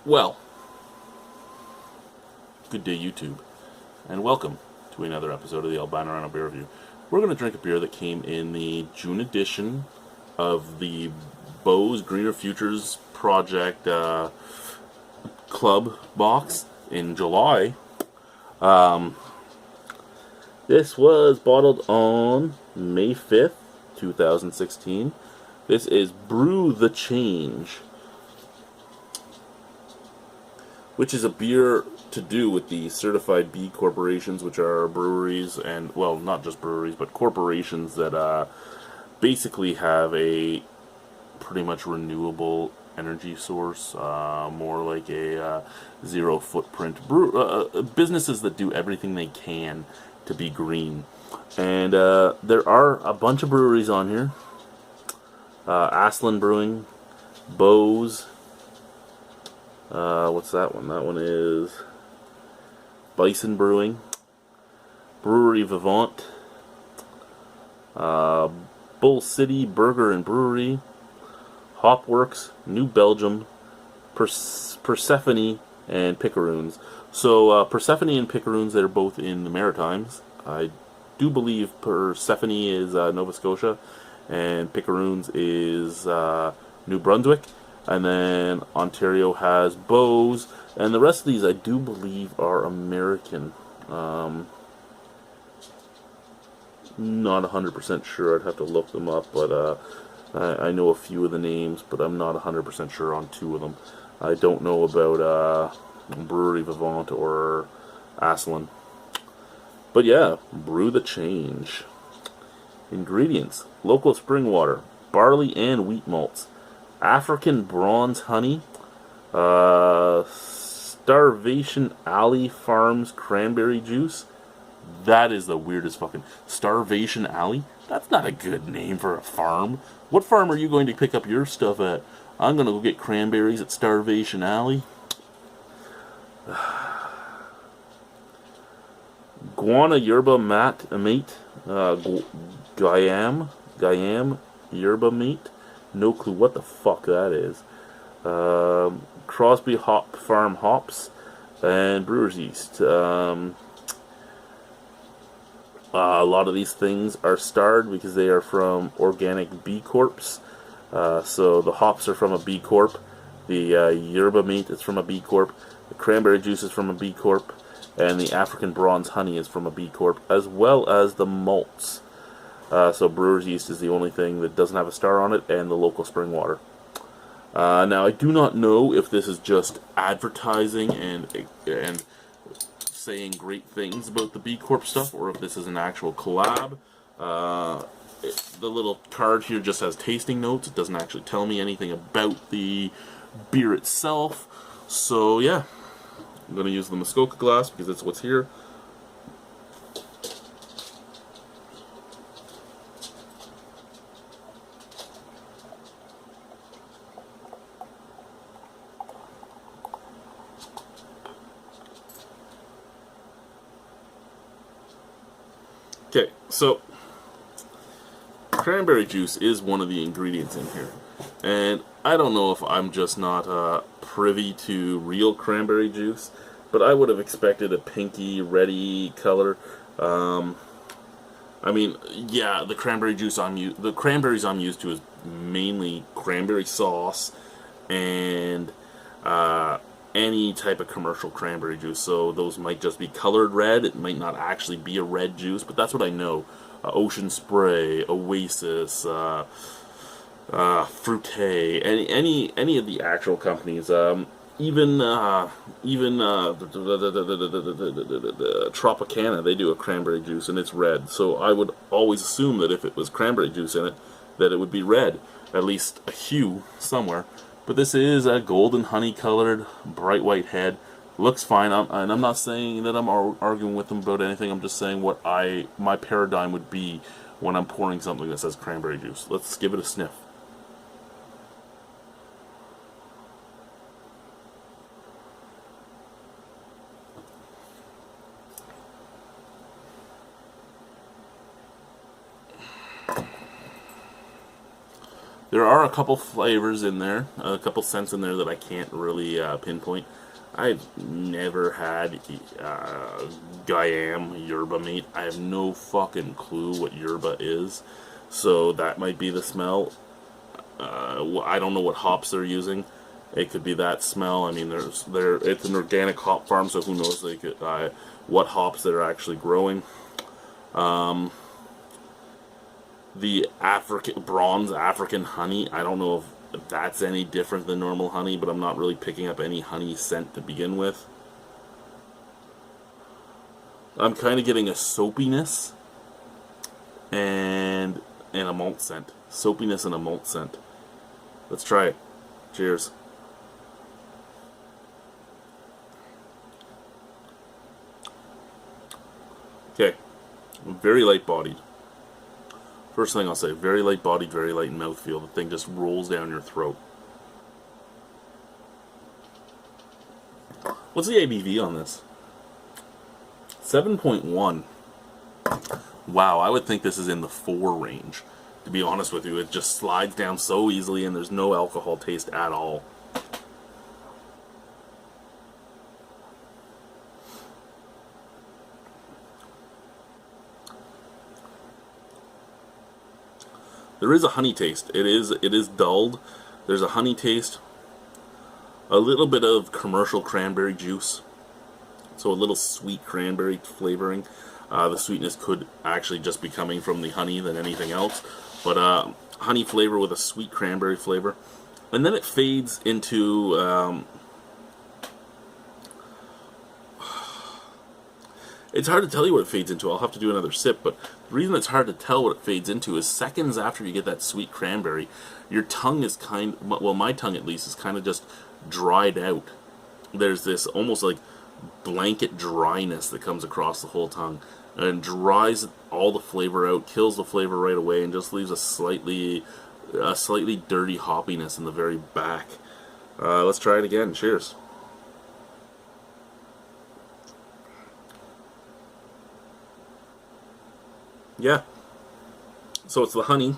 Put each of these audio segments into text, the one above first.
Well, good day YouTube, and welcome to another episode of the Albino Rhino beer review. We're going to drink a beer that came in the June edition of the Beau's Greener Futures Project Club box in July. This was bottled on May 5th, 2016. This is Brew the Change, which is a beer to do with the certified B corporations, which are breweries and, well, not just breweries, but corporations that basically have a pretty much renewable energy source, more like a zero footprint businesses that do everything they can to be green. And there are a bunch of breweries on here. Aslan Brewing, Beau's. What's that one? That one is Bison Brewing, Brewery Vivant, Bull City Burger and Brewery, Hopworks, New Belgium, Persephone, and Picaroons. So Persephone and Picaroons, they're both in the Maritimes. I do believe Persephone is Nova Scotia, and Picaroons is New Brunswick. And then Ontario has Beau's, and the rest of these I do believe are American. Not 100% sure. I'd have to look them up, but I know a few of the names, but I'm not 100% sure on two of them. I don't know about Brewery Vivant or Aslan. But yeah, Brew the Change. Ingredients: local spring water, barley and wheat malts, African bronze honey, Starvation Alley Farms cranberry juice. That is the weirdest fucking... Starvation Alley? That's not a good name for a farm. What farm are you going to pick up your stuff at? I'm going to go get cranberries at Starvation Alley. Guana yerba mate, Gayam yerba mate. No clue what the fuck that is. Crosby Hop Farm hops and brewer's yeast. A lot of these things are starred because they are from organic B Corps. So the hops are from a B Corp. The yerba mate is from a B Corp. The cranberry juice is from a B Corp. And the African bronze honey is from a B Corp, as well as the malts. So brewer's yeast is the only thing that doesn't have a star on it, and the local spring water. Now, I do not know if this is just advertising and saying great things about the B Corp stuff, or if this is an actual collab. The little card here just has tasting notes. It doesn't actually tell me anything about the beer itself. So, yeah. I'm going to use the Muskoka glass because that's what's here. Okay, so cranberry juice is one of the ingredients in here. And I don't know if I'm just not privy to real cranberry juice, but I would have expected a pinky, reddy color. I mean, yeah, the cranberries I'm used to is mainly cranberry sauce and any type of commercial cranberry juice. So those might just be colored red. It might not actually be a red juice, but that's what I know. Ocean Spray, Oasis, Fruité, any of the actual companies, even Tropicana, they do a cranberry juice and it's red. So I would always assume that if it was cranberry juice in it, that it would be red, at least a hue somewhere. But this is a golden honey colored, bright white head. Looks fine, and I'm not saying that I'm arguing with them about anything. I'm just saying what my paradigm would be when I'm pouring something that says cranberry juice. Let's give it a sniff. There are a couple flavors in there, a couple scents in there that I can't really pinpoint. I've never had Guyam yerba mate. I have no fucking clue what yerba is, so that might be the smell. I don't know what hops they're using. It could be that smell. I mean, it's an organic hop farm, so who knows what hops they're actually growing. The bronze African honey, I don't know if that's any different than normal honey, but I'm not really picking up any honey scent to begin with. I'm kind of getting a soapiness and a malt scent. Soapiness and a malt scent. Let's try it. Cheers. Okay. Very light bodied. First thing I'll say, very light bodied, very light in mouthfeel. The thing just rolls down your throat. What's the ABV on this? 7.1. Wow, I would think this is in the 4 range. To be honest with you, it just slides down so easily and there's no alcohol taste at all. There is a honey taste. It is dulled. There's a honey taste. A little bit of commercial cranberry juice. So a little sweet cranberry flavoring. The sweetness could actually just be coming from the honey than anything else. But honey flavor with a sweet cranberry flavor. And then it fades into... it's hard to tell you what it fades into. I'll have to do another sip, but the reason it's hard to tell what it fades into is seconds after you get that sweet cranberry, your tongue is well, my tongue at least is kind of just dried out. There's this almost like blanket dryness that comes across the whole tongue and dries all the flavor out, kills the flavor right away, and just leaves a slightly dirty hoppiness in the very back. Let's try it again. Cheers. Yeah. So it's the honey,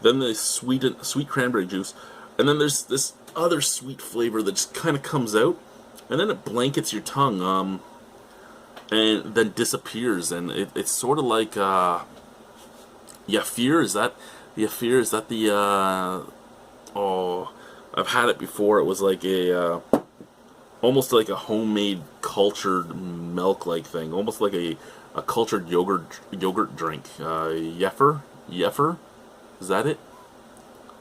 then the sweet cranberry juice, and then there's this other sweet flavor that just kind of comes out, and then it blankets your tongue, and then disappears, and it's sort of like Yafir. Is that Yafir? Is that the oh, I've had it before. It was like almost like a homemade cultured milk-like thing, almost like a cultured yogurt drink. Yeffer? Is that it?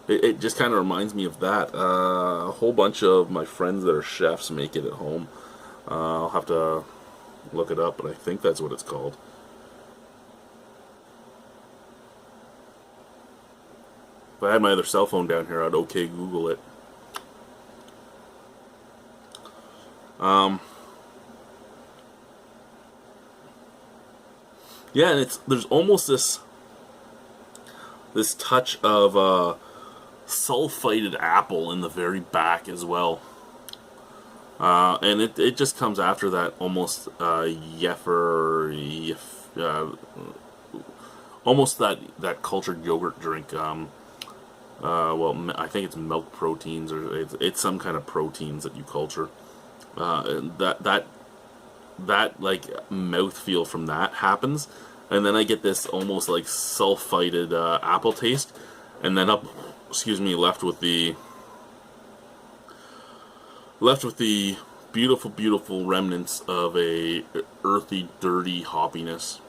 It just kind of reminds me of that. A whole bunch of my friends that are chefs make it at home. I'll have to look it up, but I think that's what it's called. If I had my other cell phone down here, I'd okay Google it. Yeah, and there's almost this touch of sulfited apple in the very back as well, and it just comes after that almost almost that cultured yogurt drink. Well, I think it's milk proteins, or it's some kind of proteins that you culture. That like mouthfeel from that happens, and then I get this almost like sulfited apple taste, and then left with the beautiful remnants of a earthy, dirty hoppiness.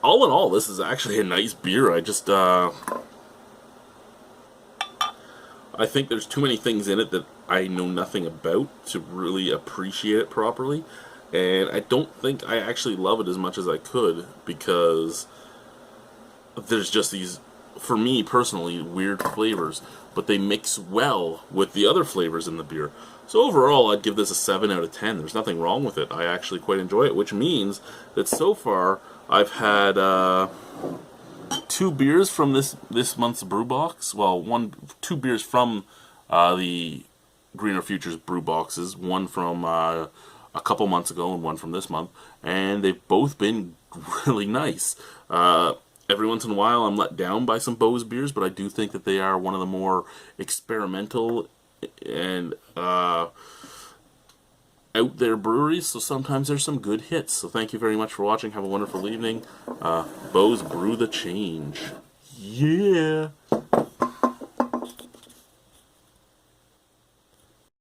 All in all, this is actually a nice beer. I just I think there's too many things in it that I know nothing about to really appreciate it properly. And I don't think I actually love it as much as I could, because there's just these, for me personally, weird flavors, but they mix well with the other flavors in the beer. So overall, I'd give this a 7 out of 10. There's nothing wrong with it. I actually quite enjoy it, which means that so far I've had 2 beers from this month's brew box. Well, 2 beers from the Greener Futures brew boxes. One from a couple months ago and one from this month, and they've both been really nice. Every once in a while, I'm let down by some Beau's beers, but I do think that they are one of the more experimental and out there breweries. So sometimes there's some good hits. So thank you very much for watching. Have a wonderful evening. Beau's Brew the Change. Yeah.